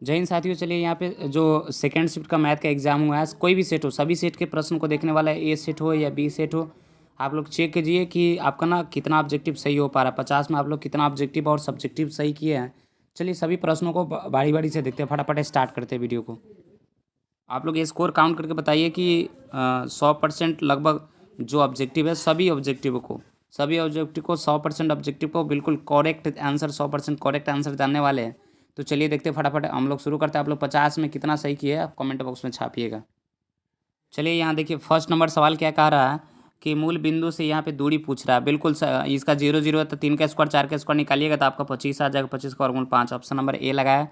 जय हिंद साथियों। चलिए यहाँ पे जो सेकेंड शिफ्ट का मैथ का एग्जाम हुआ है, कोई भी सेट हो, सभी सेट के प्रश्न को देखने वाला है। ए सेट हो या बी सेट हो, आप लोग चेक कीजिए कि आपका ना कितना ऑब्जेक्टिव सही हो पा रहा है। 50 में आप लोग कितना ऑब्जेक्टिव और सब्जेक्टिव सही किए हैं। चलिए सभी प्रश्नों को बारी बारी से देखते हैं, फटाफट स्टार्ट करते हैं वीडियो को। आप लोग ये स्कोर काउंट करके बताइए कि 100% लगभग जो ऑब्जेक्टिव है, सभी ऑब्जेक्टिव को 100% ऑब्जेक्टिव को बिल्कुल करेक्ट आंसर, 100% करेक्ट आंसर जानने वाले हैं। तो चलिए देखते हैं फटाफट, हम लोग शुरू करते हैं। आप लोग 50 में कितना सही किए आप कमेंट बॉक्स में छापिएगा। चलिए यहाँ देखिए फर्स्ट नंबर सवाल क्या कह रहा है कि मूल बिंदु से यहाँ पे दूरी पूछ रहा है। बिल्कुल इसका 0 0 है तो 3 का स्क्वायर 4 का स्क्वायर निकालिएगा तो आपका 25 आ जाएगा। 25 का वर्गमूल 5, ऑप्शन नंबर ए लगाया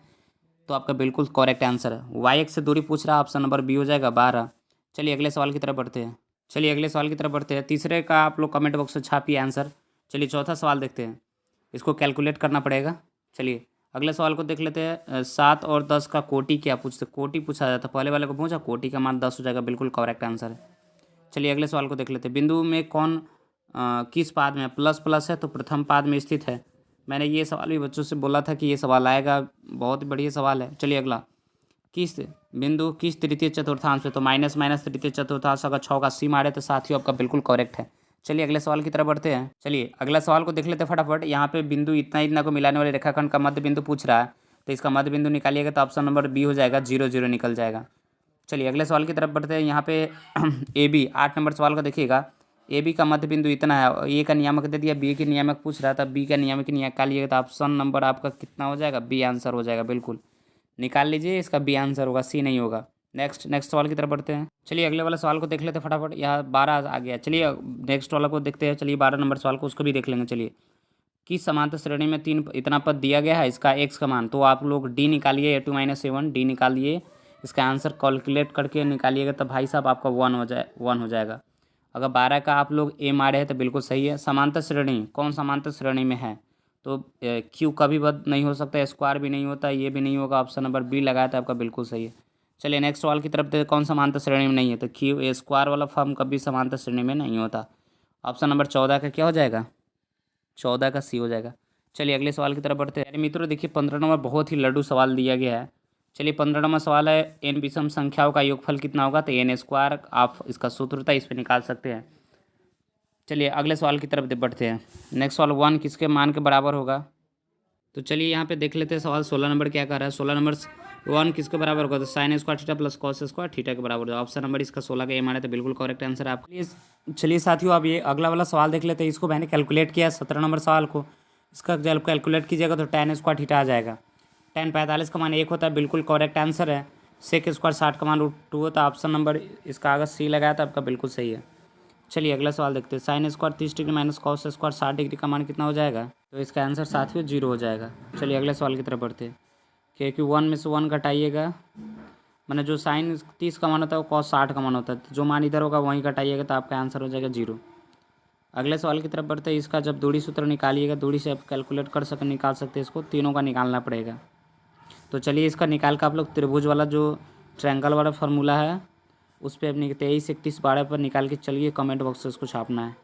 तो आपका बिल्कुल करेक्ट आंसर है। वाई एक्स से दूरी पूछ रहा है, ऑप्शन नंबर बी हो जाएगा 12। चलिए अगले सवाल की तरफ बढ़ते हैं। तीसरे का आप लोग कमेंट बॉक्स में छापिए आंसर। चलिए चौथा सवाल देखते हैं, इसको कैलकुलेट करना पड़ेगा। चलिए अगले सवाल को देख लेते हैं। 7 और 10 का कोटि क्या पूछते, कोटि पूछा जाता, पहले वाले को पूछा, कोटि का मान 10 हो जाएगा, बिल्कुल करेक्ट आंसर है। चलिए अगले सवाल को देख लेते हैं। बिंदु में कौन किस पाद में प्लस प्लस है तो प्रथम पाद में स्थित है। मैंने ये सवाल भी बच्चों से बोला था कि ये सवाल आएगा, बहुत बढ़िया सवाल है। चलिए अगला, किस बिंदु किस तृतीय चतुर्थांश में, तो माइनस माइनस तृतीय चतुर्थांश, अगर 6 का सी मारे तो साथियों आपका बिल्कुल करेक्ट है। चलिए अगले सवाल की तरफ बढ़ते हैं। चलिए अगला सवाल को देख लेते हैं फटाफट। यहाँ पे बिंदु इतना इतना को मिलाने वाले रेखाखंड का मध्य बिंदु पूछ रहा है, तो इसका मध्य बिंदु निकालिएगा तो ऑप्शन नंबर बी हो जाएगा, 0 0 निकल जाएगा। चलिए अगले सवाल की तरफ बढ़ते हैं। यहाँ पे ए बी 8 नंबर सवाल को देखिएगा। ए बी का मध्य बिंदु इतना है, ए का नियामक दे दिया, बी के नियामक पूछ रहा था, बी का नियामक निकालिएगा तो ऑप्शन नंबर आपका कितना हो जाएगा, बी आंसर हो जाएगा। बिल्कुल निकाल लीजिए, इसका बी आंसर होगा, सी नहीं होगा। नेक्स्ट सवाल की तरफ बढ़ते हैं। चलिए अगले वाला सवाल को देख लेते हैं फटाफट। यहाँ 12 आ गया। चलिए नेक्स्ट वाला को देखते हैं। चलिए 12 नंबर सवाल को उसको भी देख लेंगे। चलिए किस समांतर श्रेणी में 3 इतना पद दिया गया है, इसका एक्स का मान, तो आप लोग डी निकालिए, A2 - A1 डी निकालिए। इसका आंसर कैलकुलेट करके निकालिएगा तो भाई साहब आपका 1 हो जाएगा। अगर 12 का आप लोग ए मारे हैं तो बिल्कुल सही है। समांतर श्रेणी कौन समांतर श्रेणी में है, तो क्यू कभी बद नहीं हो सकता, स्क्वायर भी नहीं होता, ये भी नहीं होगा, ऑप्शन नंबर बी लगाया था आपका बिल्कुल सही है। चलिए नेक्स्ट सवाल की तरफ देखते हैं, कौन समांतर श्रेणी में नहीं है, तो क्यू स्क्वायर वाला फॉर्म कभी समांतर श्रेणी में नहीं होता। ऑप्शन नंबर 14 का क्या हो जाएगा, 14 का सी हो जाएगा। चलिए अगले सवाल की तरफ बढ़ते हैं। अरे मित्रों देखिए 15 नंबर बहुत ही लड्डू सवाल दिया गया है। चलिए 15 नंबर सवाल है, एन विषम संख्याओं का योगफल कितना होगा, तो एन स्क्वायर, आप इसका सूत्र था, इस पर निकाल सकते हैं। चलिए अगले सवाल की तरफ बढ़ते हैं। नेक्स्ट सवाल, 1 किसके मान के बराबर होगा, तो चलिए यहाँ पे देख लेते हैं सवाल 16 नंबर क्या कर रहा है। 16 नंबर 1 किसके बराबर होगा, तो sine square theta plus cos square theta के बराबर होगा। ऑप्शन नंबर इसका 16 का ए माने तो बिल्कुल करेक्ट आंसर है आपका। चलिए साथियों अब ये अगला वाला सवाल देख लेते हैं। इसको मैंने कैलकुलेट किया 17 नंबर सवाल को। इसका जब कैलकुलेट कीजिएगा तो tan स्क्वायर थीटा आ जाएगा। tan 45 का मान 1 होता है, बिल्कुल करेक्ट आंसर है। सेक स्क्वायर 60 का मान √2 होता है, ऑप्शन नंबर इसका अगर सी लगाया तो आपका बिल्कुल सही है। चलिए अगला सवाल देखते हैं। Sine square 30 degree minus cos square 60 degree का मान कितना हो जाएगा, तो इसका आंसर साथियों 0 हो जाएगा। चलिए अगले सवाल की तरफ बढ़ते हैं। क्योंकि 1 में से 1 घटाइएगा, मैंने जो साइन 30 का मान होता है वो कॉस 60 का मान होता है, तो जो मान इधर होगा वहीं घटाइएगा तो आपका आंसर हो जाएगा 0। अगले सवाल की तरफ बढ़ते हैं। इसका जब दूरी सूत्र निकालिएगा, दूरी से आप कैलकुलेट निकाल सकते हैं, इसको तीनों का निकालना पड़ेगा। तो चलिए इसका निकाल कर आप लोग त्रिभुज वाला जो ट्रायंगल वाला फार्मूला है उस पर अपनी 23 31 12 पर निकाल के चलिए कमेंट बॉक्स से उसको छापना है।